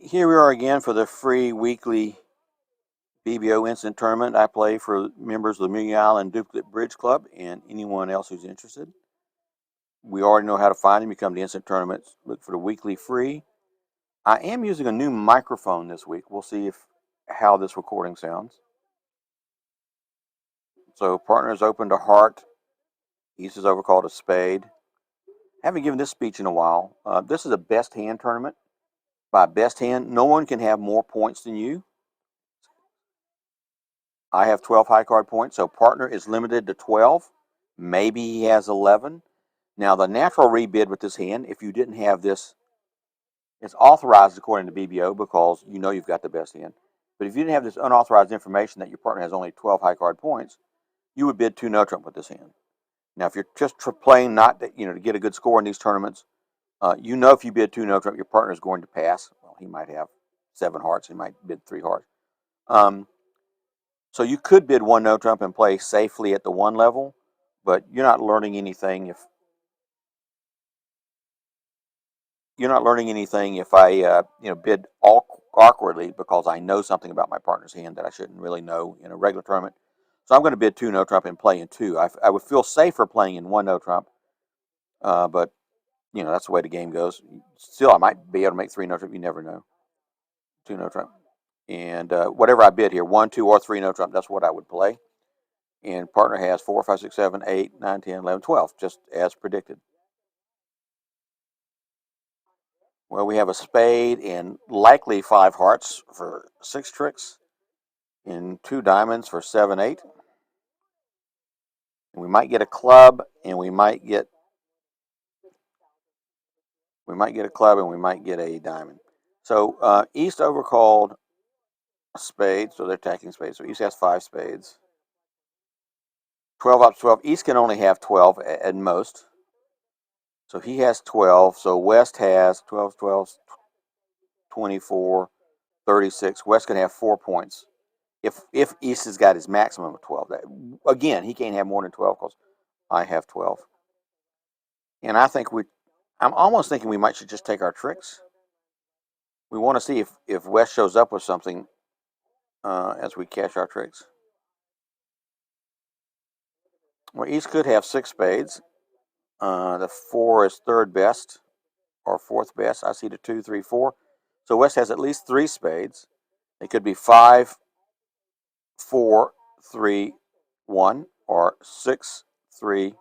Here we are again for the free weekly BBO Instant Tournament. I play for members of the Amelia Island Duplicate Bridge Club and anyone else who's interested. We already know how to find them. You come to Instant Tournaments, look for the weekly free. I am using a new microphone this week. We'll see how this recording sounds. So partner is open to heart. East is overcalled a spade. I haven't given this speech in a while. This is a best hand tournament. By best hand, no one can have more points than you. I have 12 high card points, so partner is limited to 12. Maybe he has 11. Now, the natural rebid with this hand, if you didn't have this, it's authorized according to BBO because you know you've got the best hand. But if you didn't have this unauthorized information that your partner has only 12 high card points, you would bid 2 no trump with this hand. Now, if you're just playing not to, to get a good score in these tournaments, if you bid 2 no trump, your partner is going to pass. Well, he might have 7 hearts. He might bid 3 hearts. So you could bid 1 no trump and play safely at the 1 level, but you're not learning anything if I bid awkwardly because I know something about my partner's hand that I shouldn't really know in a regular tournament. So I'm going to bid 2 no trump and play in 2. I would feel safer playing in 1 no trump, but that's the way the game goes. Still, I might be able to make 3 no trump. You never know. 2 no trump, and whatever I bid here, 1, 2, or 3 no trump, that's what I would play. And partner has 4, 5, 6, 7, 8, 9, 10, 11, 12, just as predicted. Well, we have a spade and likely 5 hearts for 6 tricks, and 2 diamonds for 7, 8. And we might get a club, and we might get a club, and we might get a diamond. So East overcalled a spade, so they're attacking spades. So East has 5 spades. 12 up 12. East can only have 12 at most. So he has 12. So West has 12, 12, 24, 36. West can have 4 points. If East has got his maximum of 12. Again, he can't have more than 12 because I have 12. And I'm almost thinking we should just take our tricks. We want to see if West shows up with something as we cash our tricks. Well, East could have 6 spades. The 4 is third best or fourth best. I see the 2, 3, 4. So West has at least 3 spades. It could be 5, 4, 3, 1, or 6, 3,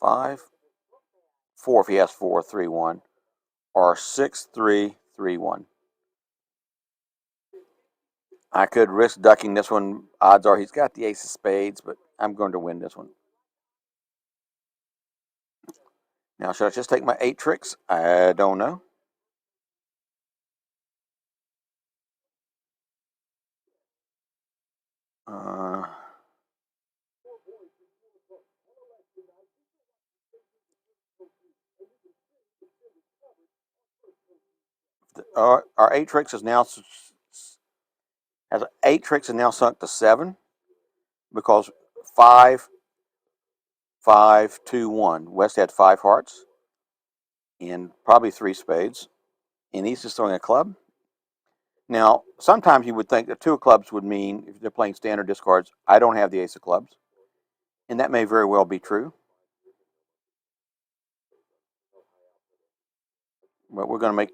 5, 4 if he has 4, 3, 1, or 6, 3, 3, 1. I could risk ducking this one. Odds are he's got the ace of spades, but I'm going to win this one. Now, should I just take my 8 tricks? I don't know. Our 8 tricks is now sunk to 7 because 5, 5, 2, 1. West had 5 hearts and probably 3 spades, and East is throwing a club. Now, sometimes you would think that 2 of clubs would mean, if they're playing standard discards, I don't have the ace of clubs, and that may very well be true. But we're going to make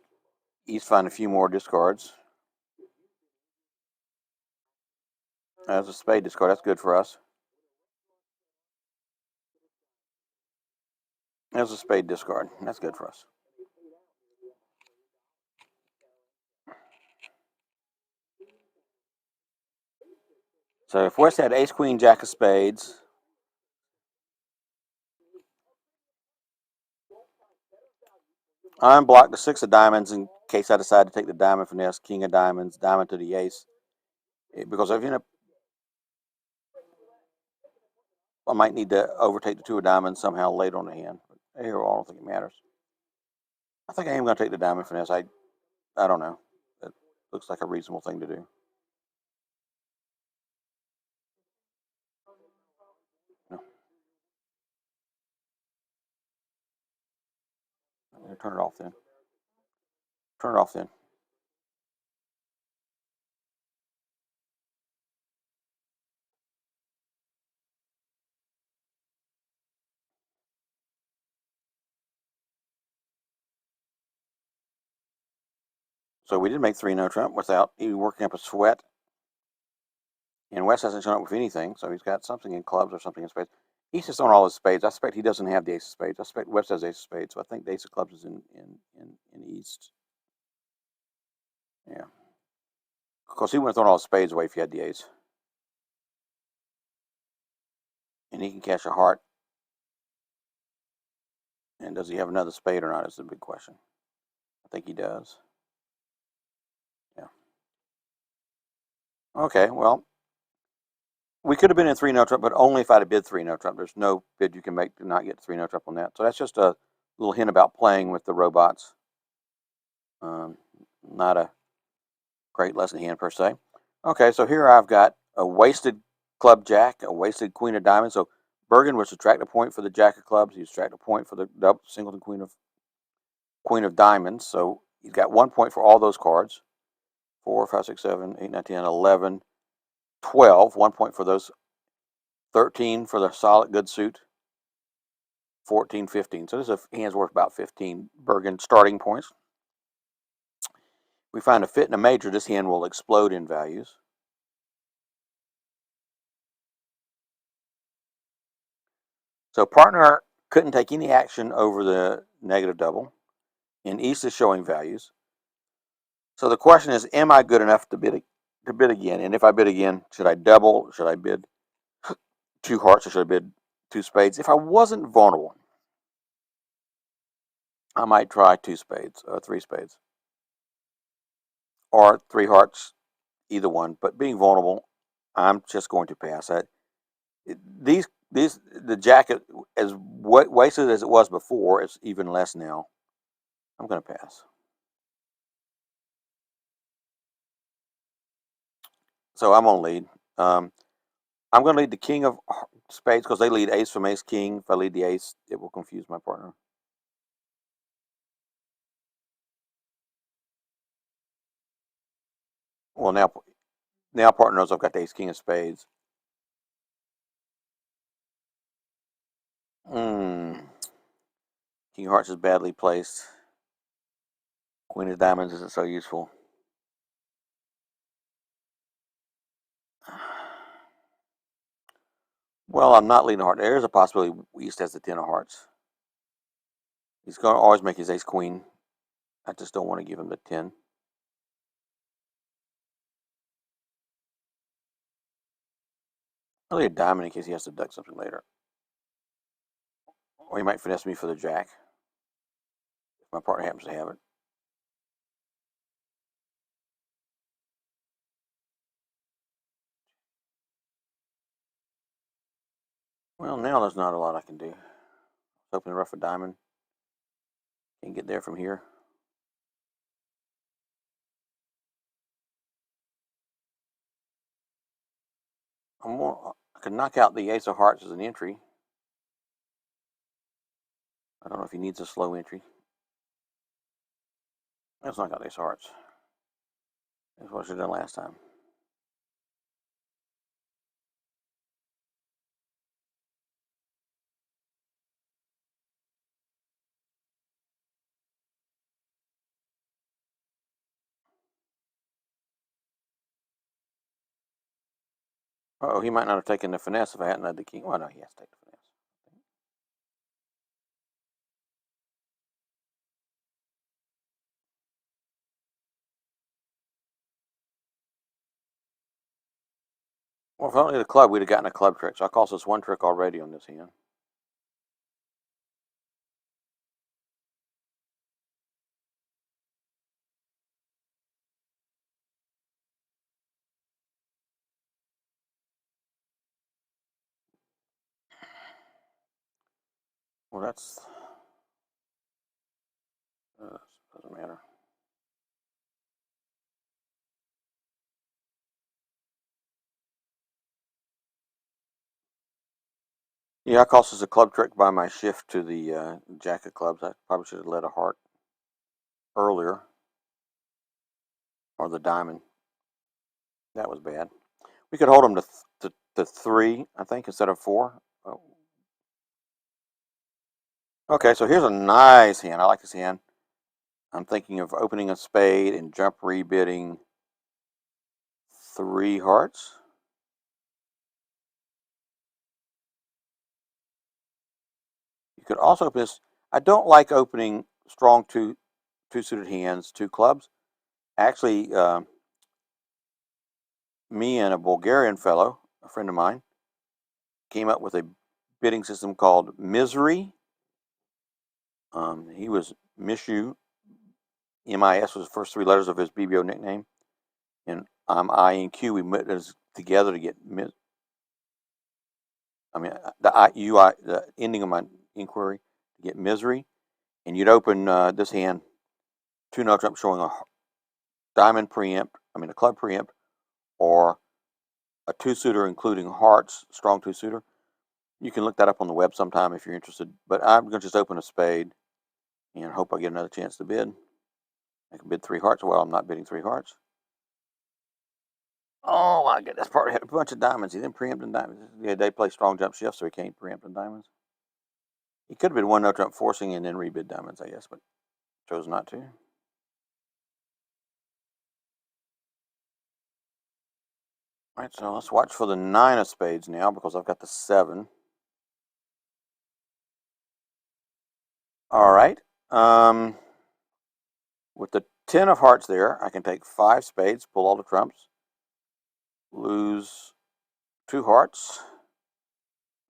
East find a few more discards. That's a spade discard. That's good for us. There's a spade discard. That's good for us. So if West had ace, queen, jack of spades, I unblocked the 6 of diamonds in case I decide to take the diamond finesse, king of diamonds, diamond to the ace. Because if I might need to overtake the 2 of diamonds somehow later on the hand. But here, I don't think it matters. I think I am going to take the diamond finesse. I don't know. It looks like a reasonable thing to do. No. Turn it off then. Turn it off then. So we did make 3 no trump without even working up a sweat. And West hasn't shown up with anything, so he's got something in clubs or something in spades. East is on all his spades. I suspect he doesn't have the ace of spades. I suspect West has ace of spades, so I think the ace of clubs is in East. Yeah. Of course, he wouldn't have thrown all his spades away if he had the ace. And he can cash a heart. And does he have another spade or not is the big question. I think he does. Yeah. Okay, well, we could have been in 3 no trump, but only if I'd have bid 3 no trump. There's no bid you can make to not get 3 no trump on that. So that's just a little hint about playing with the robots. Not a great lesson hand per se. Okay, so here I've got a wasted club jack, a wasted queen of diamonds. So Bergen would subtract a point for the jack of clubs. He'd subtract a point for the double, singleton queen of diamonds. So he's got 1 point for all those cards. 4, 5, 6, 7, 8, 9, 10, 11, 12. 1 point for those. 13 for the solid good suit. 14, 15. So this is a hand's worth about 15 Bergen starting points. We find a fit and a major, this hand will explode in values. So partner couldn't take any action over the negative double, and East is showing values. So the question is, am I good enough to bid again? And if I bid again, should I double? Should I bid 2 hearts, or should I bid 2 spades? If I wasn't vulnerable, I might try 2 spades, 3 spades, or 3 hearts, either one. But being vulnerable, I'm just going to pass. The jacket, as wasted as it was before, it's even less now. I'm going to pass. So I'm on lead. I'm going to lead the king of spades because they lead ace from ace king. If I lead the ace, it will confuse my partner. Well, now partner knows I've got the ace king of spades. King of hearts is badly placed. Queen of diamonds isn't so useful. Well, I'm not leading a heart. There's a possibility East has the 10 of hearts. He's going to always make his ace queen. I just don't want to give him the 10. I'll leave a diamond in case he has to duck something later. Or he might finesse me for the jack if my partner happens to have it. Well, now there's not a lot I can do. Open the rough a diamond. Can't get there from here. I could knock out the ace of hearts as an entry. I don't know if he needs a slow entry. Let's knock out the ace of hearts. That's what I should have done last time. Oh, he might not have taken the finesse if I hadn't had the king. Well, no, he has to take the finesse. Well, if I only had a club, we'd have gotten a club trick. So I cost us 1 trick already on this hand. Well, that's doesn't matter. Yeah, I cost us a club trick by my shift to the jack of clubs. I probably should have led a heart earlier, or the diamond. That was bad. We could hold him to 3, I think, instead of 4. Oh. Okay, so here's a nice hand. I like this hand. I'm thinking of opening a spade and jump rebidding 3 hearts. You could also open this. I don't like opening strong two-suited hands, 2 clubs. Actually, me and a Bulgarian fellow, a friend of mine, came up with a bidding system called Misery. He was Mishu. MIS was the first 3 letters of his BBO nickname, and I'm I and Q. We met together to get the ending of my inquiry to get Misery, and you'd open this hand 2 no trump showing a diamond preempt, a club preempt, or a 2-suiter including hearts, strong 2-suiter. You can look that up on the web sometime if you're interested. But I'm going to just open a spade and hope I get another chance to bid. I can bid 3 hearts. Well, I'm not bidding 3 hearts. Oh, I get this part. Had a bunch of diamonds. He didn't preempt in diamonds. Yeah, they play strong jump shift, so he can't preempt in diamonds. He could have been 1 no trump forcing and then rebid diamonds, I guess, but chose not to. All right, so let's watch for the 9 of spades now because I've got the 7. All right. With the 10 of hearts there, I can take 5 spades, pull all the trumps, lose 2 hearts,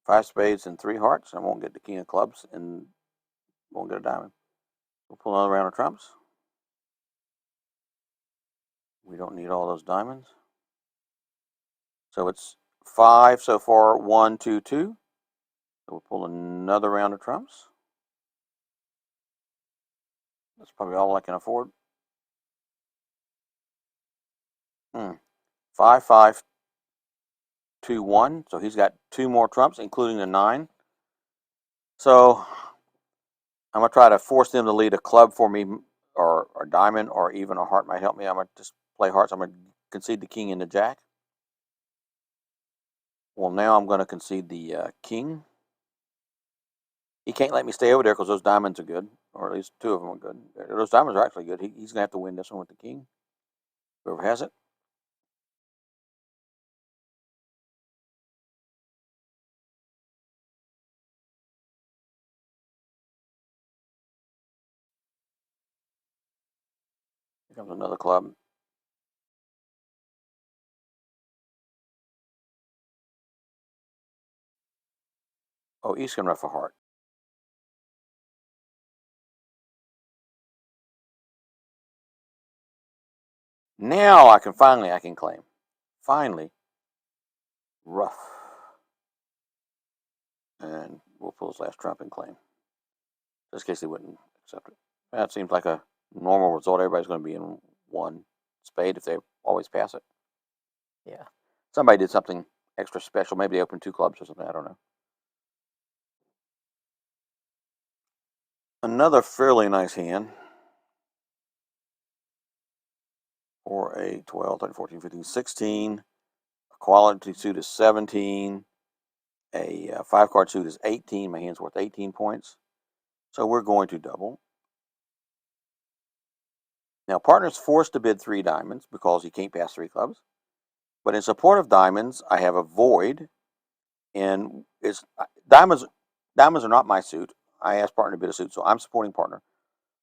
5 spades and 3 hearts. I won't get the king of clubs and won't get a diamond. We'll pull another round of trumps. We don't need all those diamonds. So it's 5 so far, 1, 2, 2. So we'll pull another round of trumps. That's probably all I can afford. 5, 5, 2, 1. So he's got 2 more trumps, including the 9. So I'm going to try to force them to lead a club for me, or a diamond, or even a heart might help me. I'm going to just play hearts. I'm going to concede the king and the jack. Well, now I'm going to concede the king. He can't let me stay over there because those diamonds are good, or at least 2 of them are good. Those diamonds are actually good. He's going to have to win this one with the king, whoever has it. Here comes another club. Oh, he's going to ref a heart. Now I can claim. Finally, rough. And we'll pull his last trump and claim. Just in case they wouldn't accept it. That seems like a normal result. Everybody's going to be in 1 spade if they always pass it. Yeah. Somebody did something extra special. Maybe they opened 2 clubs or something. I don't know. Another fairly nice hand. 4, 8, 12, 13, 14, 15, 16. A quality suit is 17. A 5-card suit is 18. My hand's worth 18 points. So we're going to double. Now, partner's forced to bid 3 diamonds because he can't pass 3 clubs. But in support of diamonds, I have a void. And it's diamonds are not my suit. I asked partner to bid a suit, so I'm supporting partner.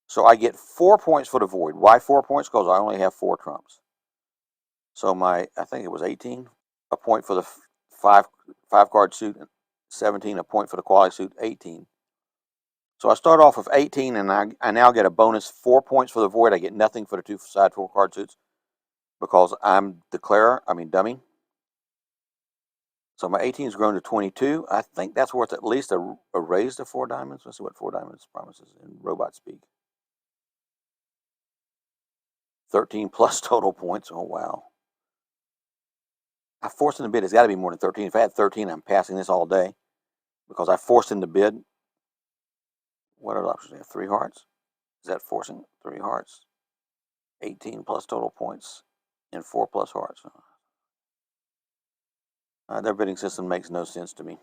So I get 4 points for the void. Why 4 points? Because I only have 4 trumps. So I think it was 18, a point for the 5-card suit, 17, a point for the quality suit, 18. So I start off with 18, and I now get a bonus 4 points for the void. I get nothing for the 2 side 4-card suits because I'm dummy. So my 18 has grown to 22. I think that's worth at least a raise to 4 diamonds. Let's see what 4 diamonds promises in robot speak. 13 plus total points. Oh, wow. I forced him to bid. It's got to be more than 13. If I had 13, I'm passing this all day because I forced him to bid. What are the options? I have 3 hearts. Is that forcing? 3 hearts. 18 plus total points and 4 plus hearts. Their bidding system makes no sense to me.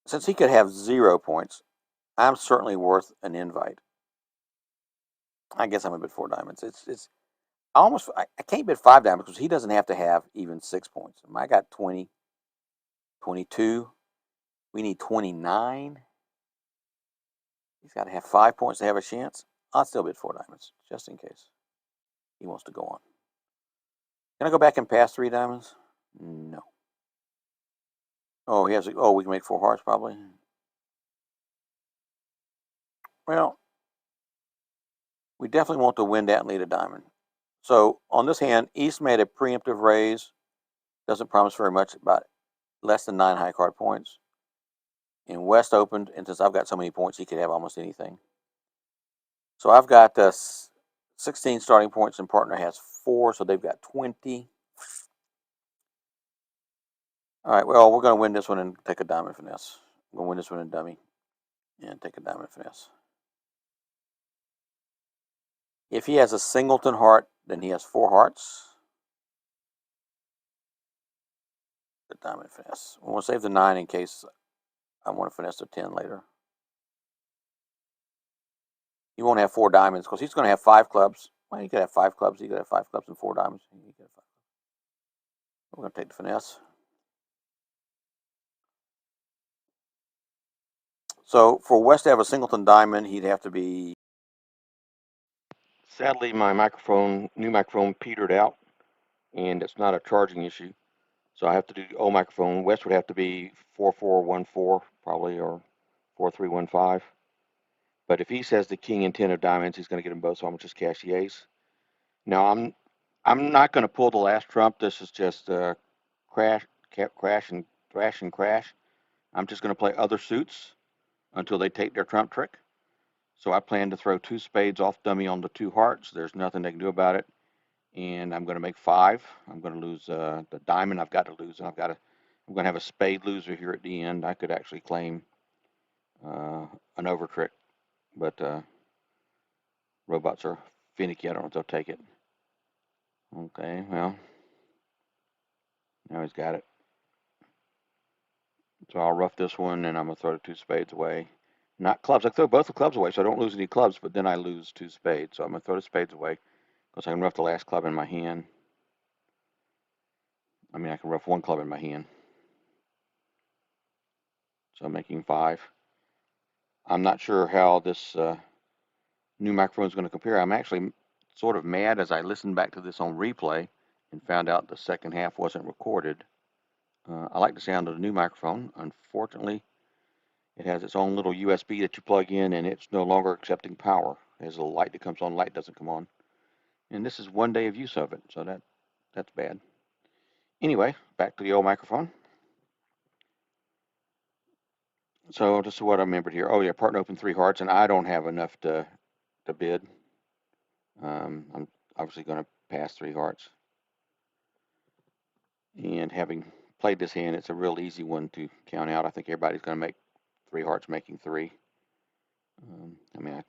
Since he could have 0 points, I'm certainly worth an invite. I guess I'm a bid 4 diamonds. It's I can't bid 5 diamonds because he doesn't have to have even 6 points. I got 20, 22. We need 29. He's got to have 5 points to have a chance. I'll still bid 4 diamonds just in case he wants to go on. Can I go back and pass 3 diamonds? No. Oh, he has. Oh, we can make 4 hearts probably. Well, we definitely want to win that and lead a diamond. So on this hand, East made a preemptive raise. Doesn't promise very much, about less than 9 high card points. And West opened, and since I've got so many points, he could have almost anything. So I've got 16 starting points, and partner has 4, so they've got 20. All right, well, we're going to win this one and take a diamond finesse. We're going to win this one in dummy and take a diamond finesse. If he has a singleton heart, then he has 4 hearts. The diamond finesse. We'll save the 9 in case I want to finesse the 10 later. He won't have 4 diamonds because he's going to have 5 clubs. Well, he could have 5 clubs. He could have 5 clubs and 4 diamonds. We're going to take the finesse. So for West to have a singleton diamond, he'd have to be. Sadly, my new microphone petered out, and it's not a charging issue. So I have to do old microphone. West would have to be 4414 probably, or 4315. But if he says the king and 10 of diamonds, he's going to get them both. So I'm going to just cash the ace. Now I'm not going to pull the last trump. This is just crash and thrash and crash. I'm just going to play other suits until they take their trump trick. So I plan to throw 2 spades off dummy on the 2 hearts. There's nothing they can do about it. And I'm going to make 5. I'm going to lose the diamond. I've got to lose, and I'm going to have a spade loser here at the end. I could actually claim an over trick, but robots are finicky. I don't know if they'll take it. Okay, well, now he's got it. So I'll rough this one, and I'm going to throw the 2 spades away. Not clubs. I throw both the clubs away, so I don't lose any clubs, but then I lose 2 spades. So I'm going to throw the spades away because I can rough the last club in my hand. I mean, I can rough 1 club in my hand. So I'm making 5. I'm not sure how this new microphone is going to compare. I'm actually sort of mad as I listened back to this on replay and found out the second half wasn't recorded. I like the sound of the new microphone. Unfortunately, it has its own little USB that you plug in, and it's no longer accepting power. There's a light that comes on, light doesn't come on. And this is 1 day of use of it, so that's bad. Anyway, back to the old microphone. So this is what I remembered here. Oh yeah, partner opened 3 hearts, and I don't have enough to bid. I'm obviously going to pass 3 hearts. And having played this hand, it's a real easy one to count out. I think everybody's going to make 3 hearts, making 3. I mean, I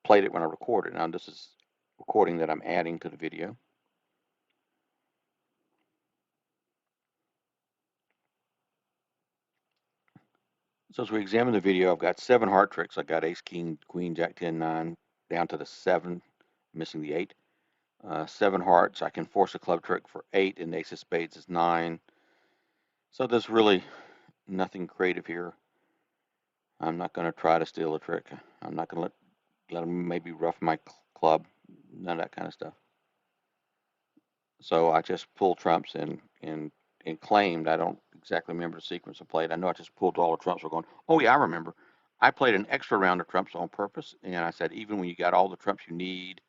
played it when I recorded. Now this is recording that I'm adding to the video. So as we examine the video, I've got 7 heart tricks. I've got ace, king, queen, jack, 10, 9, down to the 7, missing the 8. 7 hearts. I can force a club trick for 8, and ace of spades is 9. So there's really nothing creative here. I'm not going to try to steal a trick. I'm not going to let him maybe rough my club. None of that kind of stuff. So I just pulled trumps and claimed. I don't exactly remember the sequence I played. I know I just pulled all the trumps. We're going, oh yeah, I remember. I played an extra round of trumps on purpose, and I said even when you got all the trumps you need.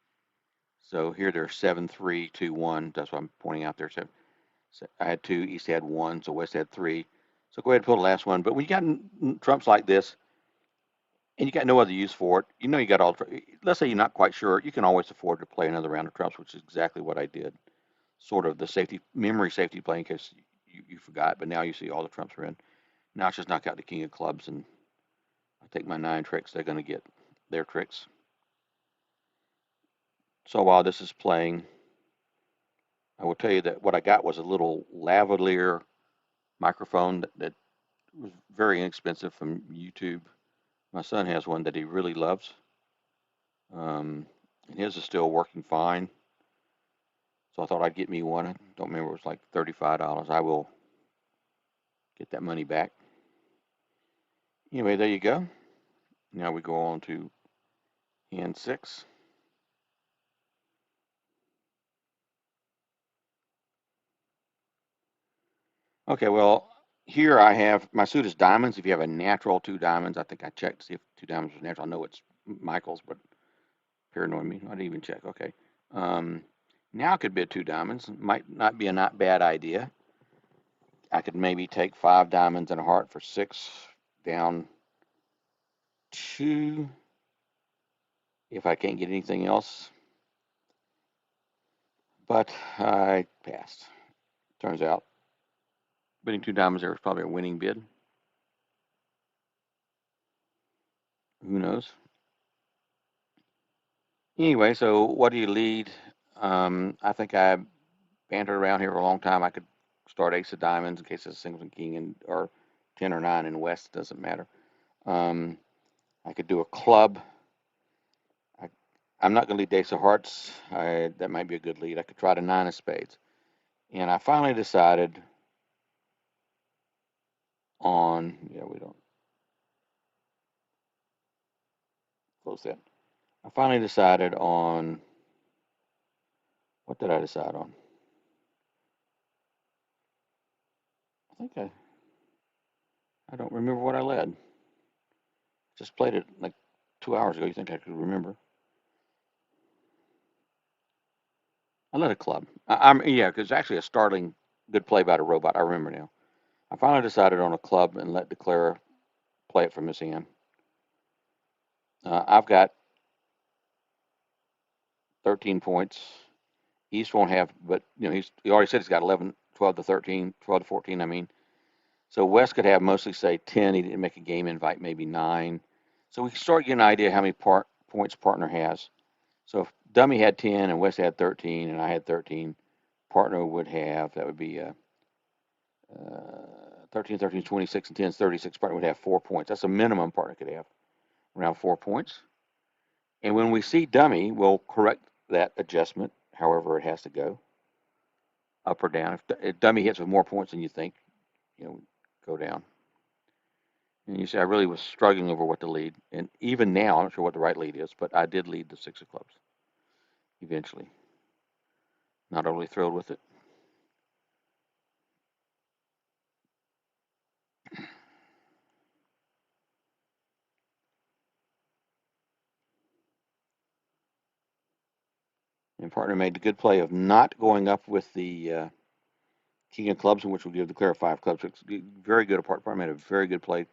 So here they're 7, 3, 2, 1. That's what I'm pointing out there. So I had 2, East had 1, so West had 3. So go ahead and pull the last one. But when you got trumps like this, and you got no other use for it, you know you got all. Let's say you're not quite sure, you can always afford to play another round of trumps, which is exactly what I did. Sort of the memory safety play in case you forgot, but now you see all the trumps are in. Now it's just knock out the king of clubs, and I take my 9 tricks. They're going to get their tricks. So while this is playing, I will tell you that what I got was a little lavalier microphone that was very inexpensive from YouTube. My son has one that he really loves. And his is still working fine. So I thought I'd get me one. I don't remember, it was like $35. I will get that money back. Anyway, there you go. Now we go on to hand 6. Okay, well, here I have my suit is diamonds. If you have a natural 2 diamonds, I think I checked to see if 2 diamonds was natural. I know it's Michael's, but paranoid me. I didn't even check. Okay. Um, now I could bid 2 diamonds. Might not be a not bad idea. I could maybe take 5 diamonds and a heart for 6 down 2 if I can't get anything else. But I passed. Turns out bidding 2 diamonds there was probably a winning bid. Who knows? Anyway, so what do you lead? I think I bantered around here for a long time. I could start ace of diamonds in case it's a singles and king, and or 10 or 9 in west, doesn't matter. I could do a club. I, I'm not going to lead ace of hearts. That might be a good lead. I could try to 9 of spades. And I finally decided on, yeah, we don't close that. I finally decided on, what did I decide on? I don't remember what I led. Just played it like 2 hours ago. You think I could remember? I led a club. Yeah, because actually a startling good play by the robot. I remember now. I finally decided on a club and let Declare play it from his hand. I've got 13 points. East won't have, but he already said he's got 11, 12 to 13, 12 to 14. I mean, so West could have mostly say 10. He didn't make a game invite, maybe 9. So we can start getting an idea how many points partner has. So if Dummy had 10 and West had 13 and I had 13, partner would have, that would be 13, 13, 26, and 10 is 36. Partner would have 4 points. That's a minimum partner could have, around 4 points. And when we see Dummy, we'll correct that adjustment, however it has to go, up or down. If Dummy hits with more points than you think, go down. And you see, I really was struggling over what to lead. And even now, I'm not sure what the right lead is, but I did lead the 6 of clubs eventually. Not overly thrilled with it. And partner made the good play of not going up with the king of clubs, in which will give Declare 5 clubs. It's very good. Partner made a very good play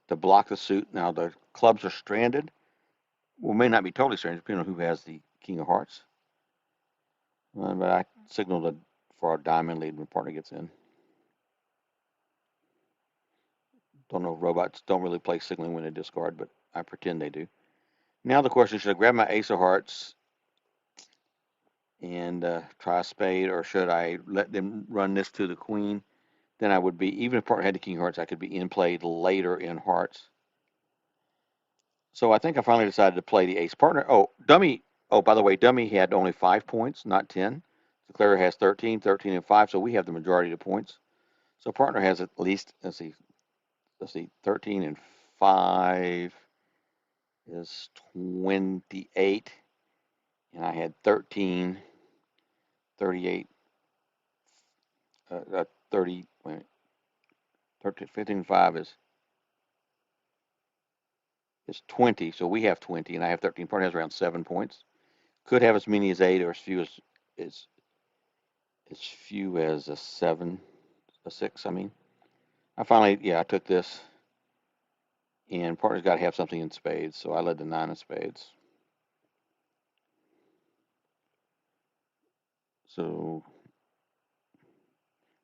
to block the suit. Now the clubs are stranded. Well, may not be totally stranded, depending on who has the king of hearts. But I signaled for our diamond lead when partner gets in. Don't know if robots don't really play signaling when they discard, but I pretend they do. Now the question is, should I grab my ace of hearts and try a spade, or should I let them run this to the queen? Then I would be, even if partner had the king of hearts, I could be in play later in hearts. So I think I finally decided to play the ace. Partner, Dummy, by the way, Dummy had only 5 points, not 10. Declare has 13, 13 and 5, so we have the majority of the points. So partner has at least, let's see, 13 and 5 is 28, and I had 13, 38, 30, wait a minute, 13, 15 and 5 is 20, so we have 20, and I have 13. Partner has around 7 points. Could have as many as 8, or as few as a 7, a 6. I mean, I took this, and partner's got to have something in spades, so I led the 9 of spades. So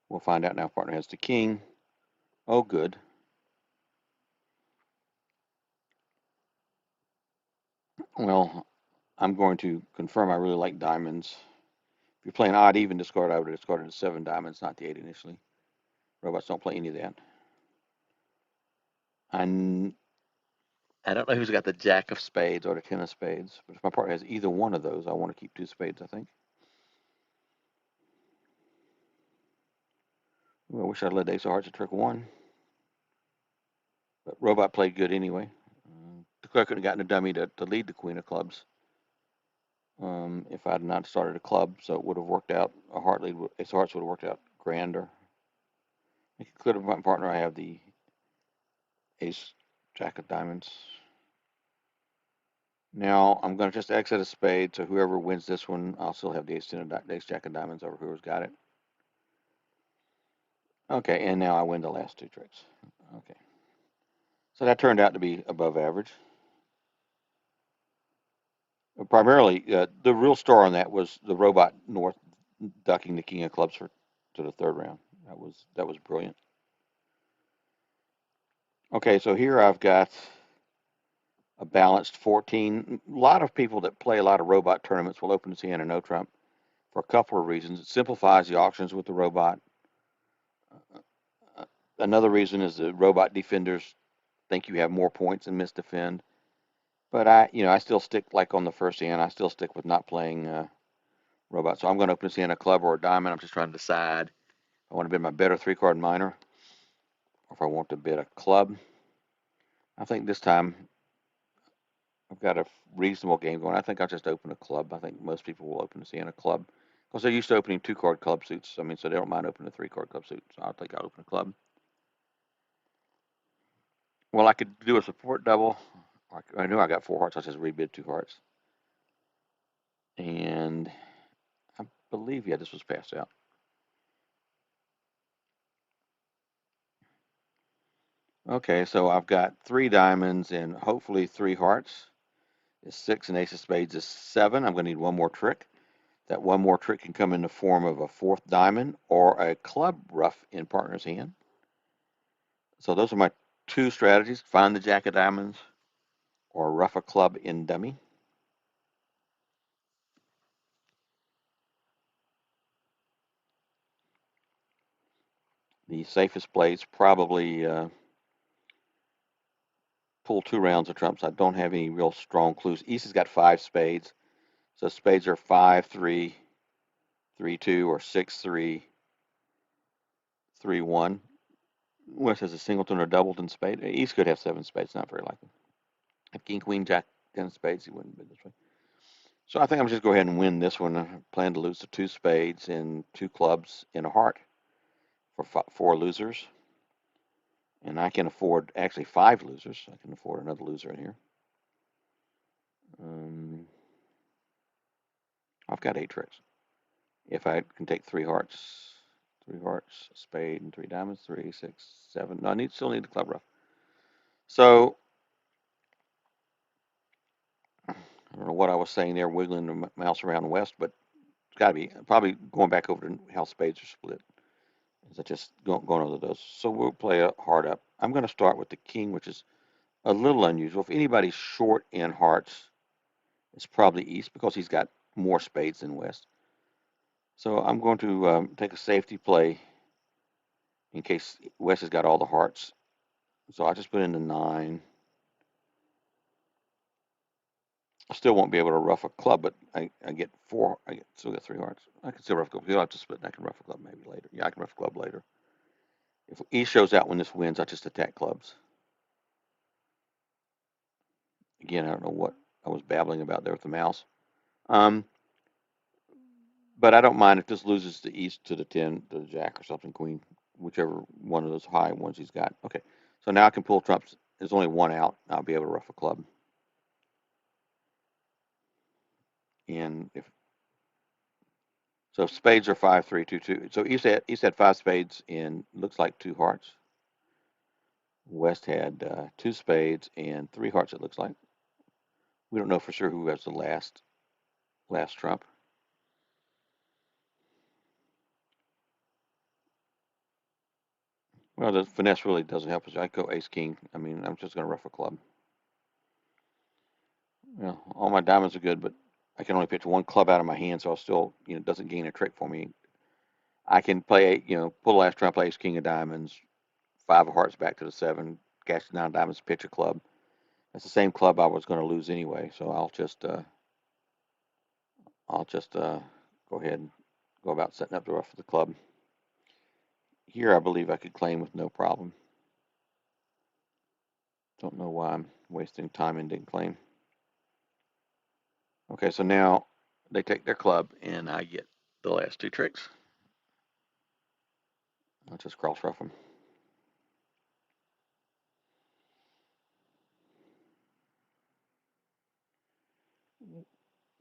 we'll find out now if partner has the king. Oh, good. Well, I'm going to confirm I really like diamonds. If you're playing odd even discard, I would have discarded the 7 diamonds, not the 8 initially. Robots don't play any of that. I don't know who's got the jack of spades or the 10 of spades, but if my partner has either one of those, I want to keep 2 spades, I think. Ooh, I wish I'd led ace of hearts at trick 1, but robot played good anyway. The could have gotten a dummy to lead the queen of clubs if I had not started a club, so it would have worked out. A heart lead, ace of hearts would have worked out grander. I could have my partner. I have the ace jack of diamonds. Now I'm going to just exit a spade, so whoever wins this one, I'll still have the ace jack of diamonds over whoever's got it. Okay, and now I win the last 2 tricks. Okay, so that turned out to be above average. Primarily, the real star on that was the robot north ducking the king of clubs to the 3rd round. That was brilliant. Okay, so here I've got a balanced 14. A lot of people that play a lot of robot tournaments will open the hand and no trump for a couple of reasons. It simplifies the auctions with the robot. Another reason is the robot defenders think you have more points and misdefend. But I still stick, like on the first hand, I still stick with not playing robot. So I'm going to open this hand a club or a diamond. I'm just trying to decide if I want to bid my better 3-card minor or if I want to bid a club. I think this time I've got a reasonable game going. I think I'll just open a club. I think most people will open this hand a club because they're used to opening 2-card club suits. I mean, so they don't mind opening a 3-card club suit. So I think I'll open a club. Well, I could do a support double. I knew I got 4 hearts. I just rebid 2 hearts. And I believe, yeah, this was passed out. Okay, so I've got 3 diamonds and hopefully 3 hearts. Is 6 and ace of spades is 7. I'm going to need one more trick. That one more trick can come in the form of a 4th diamond or a club ruff in partner's hand. So those are my 2 strategies: find the jack of diamonds or ruff a club in dummy. The safest play is probably pull 2 rounds of trumps. I don't have any real strong clues. East has got 5 spades, so spades are 5-3, 3-2, or 6-3, 3-1. West has a singleton or doubleton spade. East could have 7 spades, not very likely. If king, queen, jack, 10 spades, he wouldn't bid this way. So I think I'm just go ahead and win this one. I plan to lose to 2 spades and 2 clubs and a heart for 4 losers. And I can afford actually 5 losers. I can afford another loser in here. I've got 8 tricks. If I can take 3 hearts, a spade, and 3 diamonds, 3, 6, 7. No, still need the club ruff. So I don't know what I was saying there, wiggling the mouse around west, but it's got to be probably going back over to how spades are split. Is that just going over those? So we'll play a heart up. I'm going to start with the king, which is a little unusual. If anybody's short in hearts, it's probably east because he's got more spades than west. So I'm going to take a safety play in case west has got all the hearts. So I just put in the 9. I still won't be able to ruff a club, but I get 4. I still get 3 hearts. I can still ruff a club. You'll have to split, and I can ruff a club maybe later. Yeah, I can ruff a club later. If east shows out when this wins, I just attack clubs. Again, I don't know what I was babbling about there with the mouse. But I don't mind if this loses the east to the 10, to the jack or something, queen, whichever one of those high ones he's got. Okay, so now I can pull trumps. There's only 1 out. I'll be able to ruff a club. And if spades are 5-3-2-2. So east had 5 spades and looks like 2 hearts. West had 2 spades and 3 hearts. It looks like. We don't know for sure who has the last trump. Well, the finesse really doesn't help us. I go ace king. I mean, I'm just going to ruff a club. Well, all my diamonds are good, but I can only pitch 1 club out of my hand, so I'll still, it doesn't gain a trick for me. I can play, pull the last trump, ace king of diamonds, 5 of hearts back to the 7, cash 9 diamonds, pitch a club. That's the same club I was going to lose anyway, so I'll just go ahead and go about setting up the rough of the club. Here, I believe I could claim with no problem. Don't know why I'm wasting time and didn't claim. Okay, so now they take their club, and I get the last 2 tricks. I'll just cross rough them.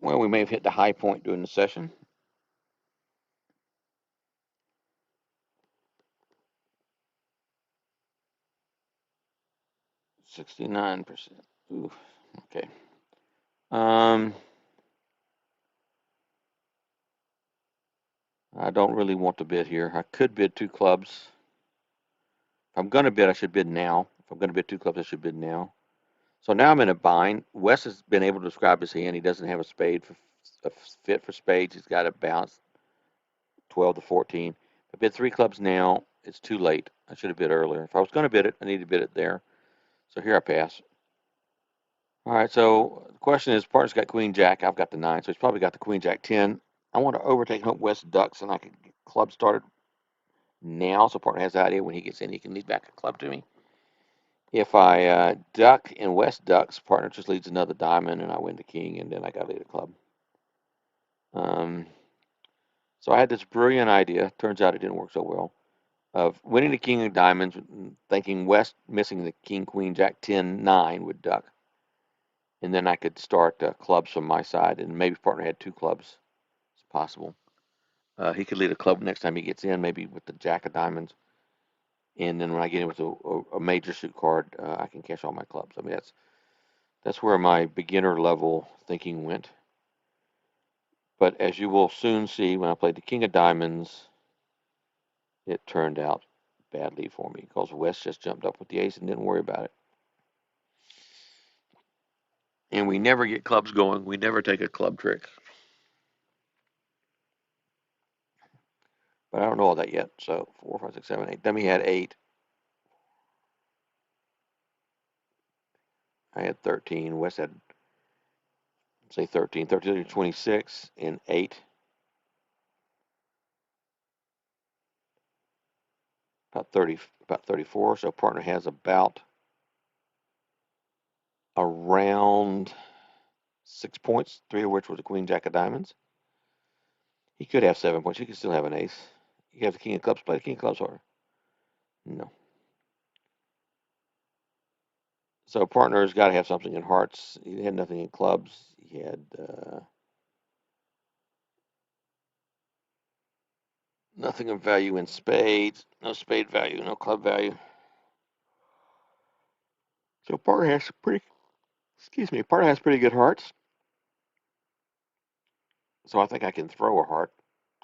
Well, we may have hit the high point during the session. 69%. Ooh, okay. I don't really want to bid here. I could bid 2 clubs. If I'm going to bid, I should bid now. If I'm going to bid 2 clubs, I should bid now. So now I'm in a bind. Wes has been able to describe his hand. He doesn't have a fit for spades. He's got a balance 12 to 14. If I bid 3 clubs now, it's too late. I should have bid earlier. If I was going to bid it, I need to bid it there. So here I pass. All right, so the question is, partner's got queen jack. I've got the 9, so he's probably got the queen jack 10. I want to overtake Hope West ducks, and I can get club started now. So partner has the idea when he gets in, he can lead back a club to me. If I duck and West ducks, partner just leads another diamond, and I win the king, and then I got to lead a club. So I had this brilliant idea. Turns out it didn't work so well. Of winning the king of diamonds, thinking West missing the king, queen, jack, 10, 9 would duck. And then I could start clubs from my side, and maybe partner had 2 clubs. It's possible. He could lead a club next time he gets in, maybe with the jack of diamonds. And then when I get in with a major suit card, I can cash all my clubs. I mean, that's where my beginner level thinking went. But as you will soon see, when I played the king of diamonds, it turned out badly for me because West just jumped up with the ace and didn't worry about it. And we never get clubs going. We never take a club trick. But I don't know all that yet. So 4, 5, 6, 7, 8. Then we had 8. I had 13. West had, say, 13. 13 to 26 and 8. About 30, about 34. So partner has about around 6 points, 3 of which was a queen, jack of diamonds. He could have 7 points. He could still have an ace. You have the king of clubs. Play the king of clubs harder. No. So partner's got to have something in hearts. He had nothing in clubs. He had nothing of value in spades. No spade value. No club value. So partner has partner has pretty good hearts. So I think I can throw a heart.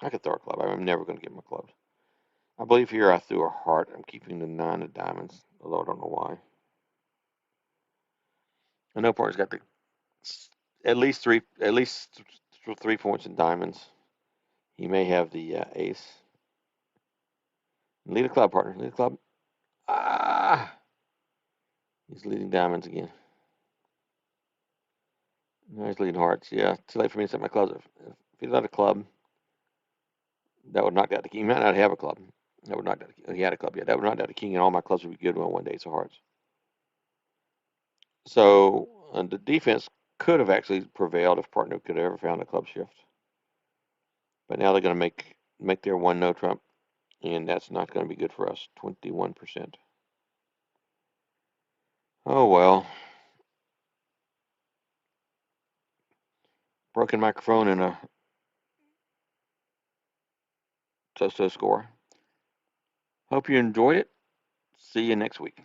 I could throw a club. I'm never going to get my clubs. I believe here I threw a heart. I'm keeping the 9 of diamonds, although I don't know why. I know partner's got the at least 3 points in diamonds. He may have the ace. Lead a club, partner. Lead a club. Ah! He's leading diamonds again. No, he's leading hearts. Yeah, too late for me to set my clubs. If he led a club, that would knock out the king. He might not have a club. That would knock out the king. He had a club, yeah. That would knock out the king, and all my clubs would be good on 1 ace of hearts. So the defense could have actually prevailed if partner could have ever found a club shift. But now they're going to make their 1 no trump, and that's not going to be good for us. 21%. Oh well. Broken microphone and a so score. Hope you enjoyed it. See you next week.